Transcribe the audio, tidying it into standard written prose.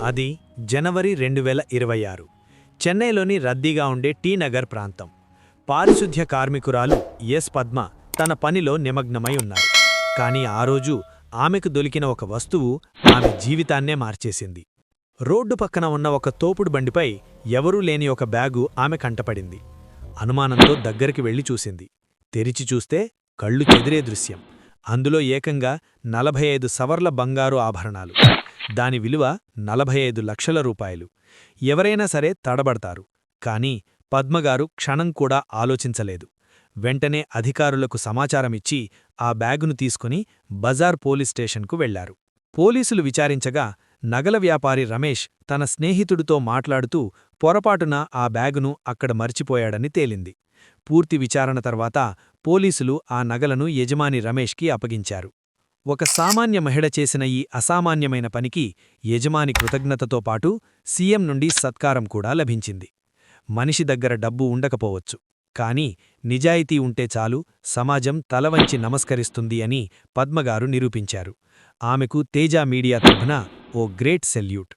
అది జనవరి 2026 చెన్నైలోని రద్దీగా ఉండే టీ నగర్ ప్రాంతం. పారిశుద్ధ్య కార్మికురాలు ఎస్ పద్మ తన పనిలో నిమగ్నమై ఉన్నారు. కాని ఆ రోజు ఆమెకు దొరికిన ఒక వస్తువు ఆమె జీవితాన్నే మార్చేసింది. రోడ్డు పక్కన ఉన్న ఒక తోపుడు బండిపై ఎవరూ లేని ఒక బ్యాగు ఆమె కంటపడింది. అనుమానంతో దగ్గరికి వెళ్లి చూసింది. తెరిచి చూస్తే కళ్ళు చెదిరే దృశ్యం. అందులో ఏకంగా 45 సవర్ల బంగారు ఆభరణాలు. దాని విలువ 45 లక్షల రూపాయలు. ఎవరైనా సరే తడబడతారు. కాని పద్మగారు క్షణం కూడా ఆలోచించలేదు. వెంటనే అధికారులకు సమాచారమిచ్చి ఆ బ్యాగును తీసుకుని బజార్ పోలీస్ స్టేషన్కు వెళ్లారు. పోలీసులు విచారించగా నగల వ్యాపారి రమేష్ తన స్నేహితుడితో మాట్లాడుతూ పొరపాటున ఆ బ్యాగును అక్కడ మర్చిపోయాడని తేలింది. పూర్తి విచారణ తర్వాత పోలీసులు ఆ నగలను యజమాని రమేష్కి అప్పగించారు. ఒక సామాన్య మహిళ చేసిన ఈ అసామాన్యమైన పనికి యజమాని కృతజ్ఞతతో పాటు సీఎం నుండి సత్కారం కూడా లభించింది. మనిషి దగ్గర డబ్బు ఉండకపోవచ్చు, కానీ నిజాయితీ ఉంటే చాలు, సమాజం తలవంచి నమస్కరిస్తుంది అని పద్మగారు నిరూపించారు. ఆమెకు తేజ మీడియా తరఫున ఓ గ్రేట్ సెల్యూట్.